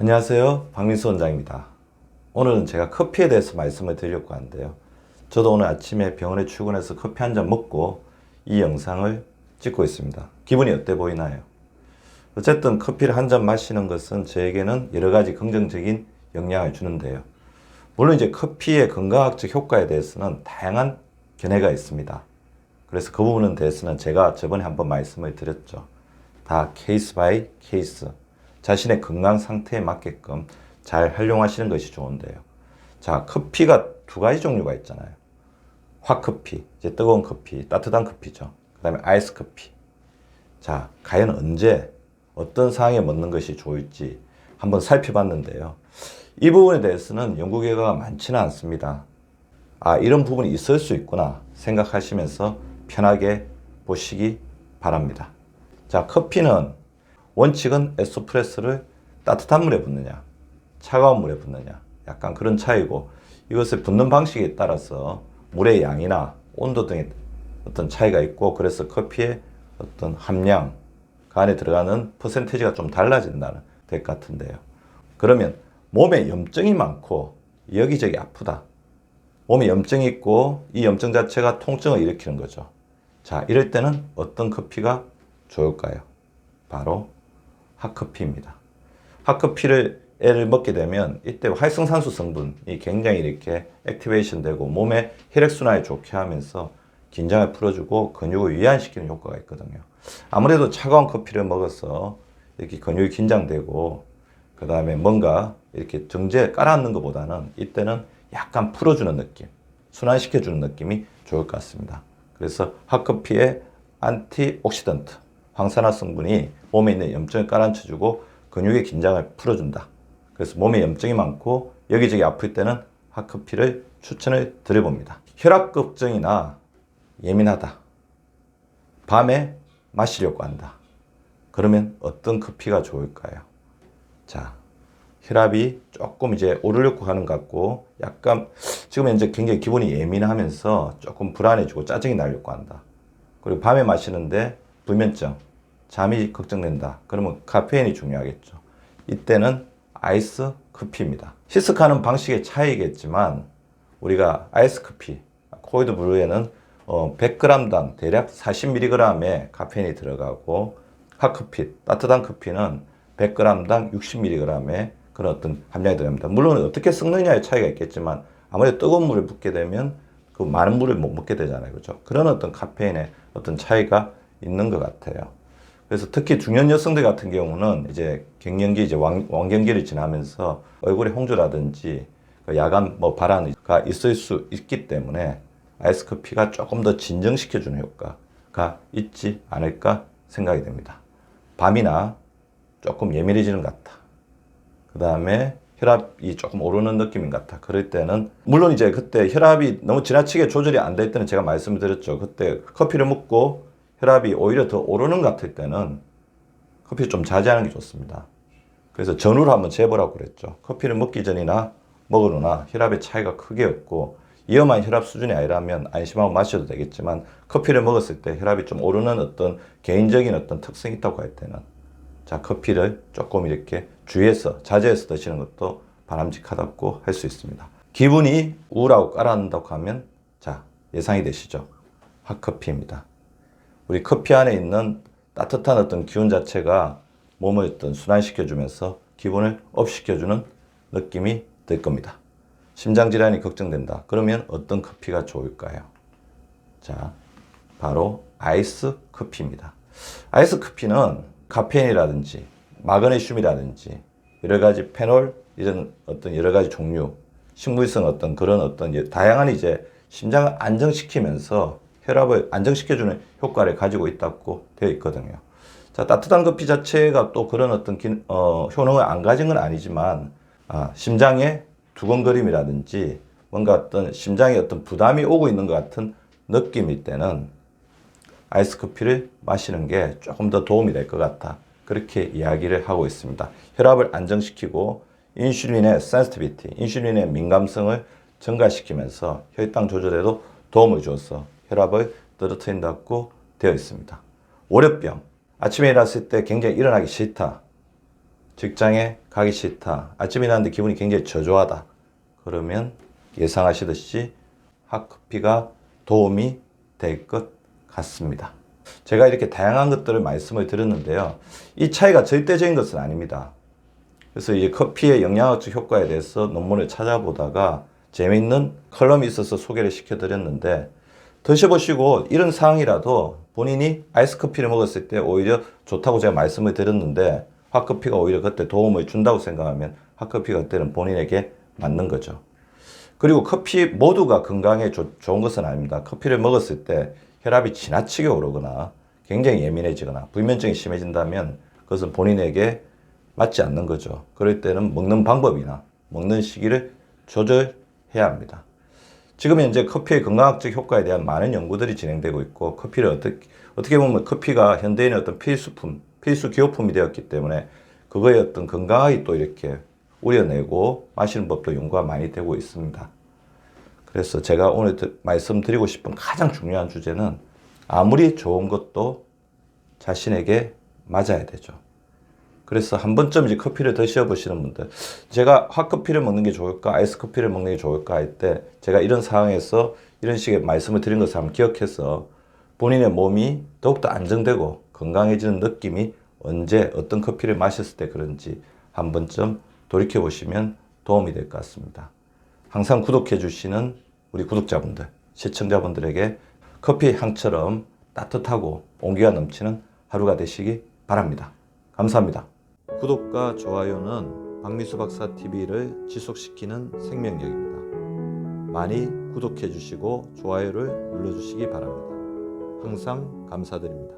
안녕하세요. 박민수 원장입니다. 오늘은 제가 커피에 대해서 말씀을 드리려고 하는데요. 저도 오늘 아침에 병원에 출근해서 커피 한 잔 먹고 이 영상을 찍고 있습니다. 기분이 어때 보이나요? 어쨌든 커피를 한 잔 마시는 것은 저에게는 여러 가지 긍정적인 영향을 주는데요. 물론 이제 커피의 건강학적 효과에 대해서는 다양한 견해가 있습니다. 그래서 그 부분에 대해서는 제가 저번에 한번 말씀을 드렸죠. 다 케이스 바이 케이스. 자신의 건강 상태에 맞게끔 잘 활용하시는 것이 좋은데요. 자, 커피가 두 가지 종류가 있잖아요. 핫커피, 이제 뜨거운 커피, 따뜻한 커피죠. 그 다음에 아이스 커피. 자, 과연 언제, 어떤 상황에 먹는 것이 좋을지 한번 살펴봤는데요. 이 부분에 대해서는 연구 결과가 많지는 않습니다. 아, 이런 부분이 있을 수 있구나 생각하시면서 편하게 보시기 바랍니다. 자, 커피는 원칙은 에스프레소를 따뜻한 물에 붓느냐, 차가운 물에 붓느냐, 약간 그런 차이고, 이것을 붓는 방식에 따라서 물의 양이나 온도 등의 어떤 차이가 있고, 그래서 커피의 어떤 함량, 그 안에 들어가는 퍼센테이지가 좀 달라진다는 것 같은데요. 그러면 몸에 염증이 많고 여기저기 아프다. 몸에 염증이 있고 이 염증 자체가 통증을 일으키는 거죠. 자, 이럴 때는 어떤 커피가 좋을까요? 바로 핫커피입니다. 핫커피를 먹게 되면 이때 활성산소 성분이 굉장히 이렇게 액티베이션 되고 몸의 혈액순환을 좋게 하면서 긴장을 풀어주고 근육을 이완시키는 효과가 있거든요. 아무래도 차가운 커피를 먹어서 이렇게 근육이 긴장되고 그 다음에 뭔가 이렇게 정제에 깔아앉는 것보다는 이때는 약간 풀어주는 느낌, 순환시켜주는 느낌이 좋을 것 같습니다. 그래서 핫커피의 안티옥시던트, 황산화 성분이 몸에 있는 염증을 깔아앉혀주고 근육의 긴장을 풀어준다. 그래서 몸에 염증이 많고 여기저기 아플 때는 핫커피를 추천을 드려봅니다. 혈압 걱정이나 예민하다. 밤에 마시려고 한다. 그러면 어떤 커피가 좋을까요? 자, 혈압이 조금 이제 오르려고 하는 것 같고 약간 지금 이제 굉장히 기분이 예민하면서 조금 불안해지고 짜증이 나려고 한다. 그리고 밤에 마시는데 불면증, 잠이 걱정된다. 그러면 카페인이 중요하겠죠. 이때는 아이스 커피입니다. 시식하는 방식의 차이겠지만 우리가 아이스 커피, 콜드 브루에는 100g당 대략 40mg의 카페인이 들어가고 핫커피, 따뜻한 커피는 100g당 60mg의 그런 어떤 함량이 들어갑니다. 물론 어떻게 섞느냐의 차이가 있겠지만 아무래도 뜨거운 물을 붓게 되면 그 많은 물을 못 먹게 되잖아요. 그렇죠? 그런 어떤 카페인의 어떤 차이가 있는 것 같아요. 그래서 특히 중년 여성들 같은 경우는 이제 갱년기, 이제 왕경기를 지나면서 얼굴에 홍조라든지 야간 발환가 있을 수 있기 때문에 아이스 커피가 조금 더 진정시켜주는 효과가 있지 않을까 생각이 됩니다. 밤이나 조금 예민해지는 것 같다. 그 다음에 혈압이 조금 오르는 느낌인 것 같아. 그럴 때는, 물론 이제 그때 혈압이 너무 지나치게 조절이 안 될 때는 제가 말씀을 드렸죠. 그때 커피를 먹고 혈압이 오히려 더 오르는 것 같을 때는 커피를 좀 자제하는 게 좋습니다. 그래서 전후로 한번 재보라고 그랬죠. 커피를 먹기 전이나 먹으거나 혈압의 차이가 크게 없고 위험한 혈압 수준이 아니라면 안심하고 마셔도 되겠지만 커피를 먹었을 때 혈압이 좀 오르는 어떤 개인적인 어떤 특성이 있다고 할 때는 자, 커피를 조금 이렇게 주의해서 자제해서 드시는 것도 바람직하다고 할 수 있습니다. 기분이 우울하고 깔아앉는다고 하면 자, 예상이 되시죠? 핫커피입니다. 우리 커피 안에 있는 따뜻한 어떤 기운 자체가 몸을 어떤 순환시켜주면서 기분을 업시켜주는 느낌이 들 겁니다. 심장질환이 걱정된다. 그러면 어떤 커피가 좋을까요? 자, 바로 아이스 커피입니다. 아이스 커피는 카페인이라든지 마그네슘이라든지 여러 가지 페놀 이런 어떤 여러 가지 종류, 식물성 어떤 그런 어떤 다양한 이제 심장을 안정시키면서 혈압을 안정시켜주는 효과를 가지고 있다고 되어 있거든요. 자, 따뜻한 커피 자체가 또 그런 어떤 효능을 안 가진 건 아니지만 심장의 두근거림이라든지 뭔가 어떤 심장에 어떤 부담이 오고 있는 것 같은 느낌일 때는 아이스 커피를 마시는 게 조금 더 도움이 될 것 같다. 그렇게 이야기를 하고 있습니다. 혈압을 안정시키고 인슐린의 센시티비티, 인슐린의 민감성을 증가시키면서 혈당 조절에도 도움을 줘서 혈압을 떨어뜨린다고 되어 있습니다. 월요병, 아침에 일어났을 때 굉장히 일어나기 싫다. 직장에 가기 싫다. 아침에 일어났는데 기분이 굉장히 저조하다. 그러면 예상하시듯이 핫커피가 도움이 될 것 같습니다. 제가 이렇게 다양한 것들을 말씀을 드렸는데요. 이 차이가 절대적인 것은 아닙니다. 그래서 이 커피의 영양학적 효과에 대해서 논문을 찾아보다가 재미있는 컬럼이 있어서 소개를 시켜드렸는데, 드셔보시고 이런 상황이라도 본인이 아이스커피를 먹었을 때 오히려 좋다고 제가 말씀을 드렸는데 핫커피가 오히려 그때 도움을 준다고 생각하면 핫커피가 그때는 본인에게 맞는 거죠. 그리고 커피 모두가 건강에 좋은 것은 아닙니다. 커피를 먹었을 때 혈압이 지나치게 오르거나 굉장히 예민해지거나 불면증이 심해진다면 그것은 본인에게 맞지 않는 거죠. 그럴 때는 먹는 방법이나 먹는 시기를 조절해야 합니다. 지금 현재 커피의 건강학적 효과에 대한 많은 연구들이 진행되고 있고, 커피를 어떻게 보면 커피가 현대인의 어떤 필수 기호품이 되었기 때문에 그거의 어떤 건강하게 또 이렇게 우려내고 마시는 법도 연구가 많이 되고 있습니다. 그래서 제가 오늘 말씀드리고 싶은 가장 중요한 주제는 아무리 좋은 것도 자신에게 맞아야 되죠. 그래서 한 번쯤 이제 커피를 드셔보시는 분들, 제가 핫커피를 먹는 게 좋을까, 아이스커피를 먹는 게 좋을까 할 때 제가 이런 상황에서 이런 식의 말씀을 드린 것을 한번 기억해서 본인의 몸이 더욱더 안정되고 건강해지는 느낌이 언제 어떤 커피를 마셨을 때 그런지 한 번쯤 돌이켜보시면 도움이 될 것 같습니다. 항상 구독해 주시는 우리 구독자분들, 시청자분들에게 커피 향처럼 따뜻하고 온기가 넘치는 하루가 되시기 바랍니다. 감사합니다. 구독과 좋아요는 박미수 박사 TV를 지속시키는 생명력입니다. 많이 구독해 주시고 좋아요를 눌러 주시기 바랍니다. 항상 감사드립니다.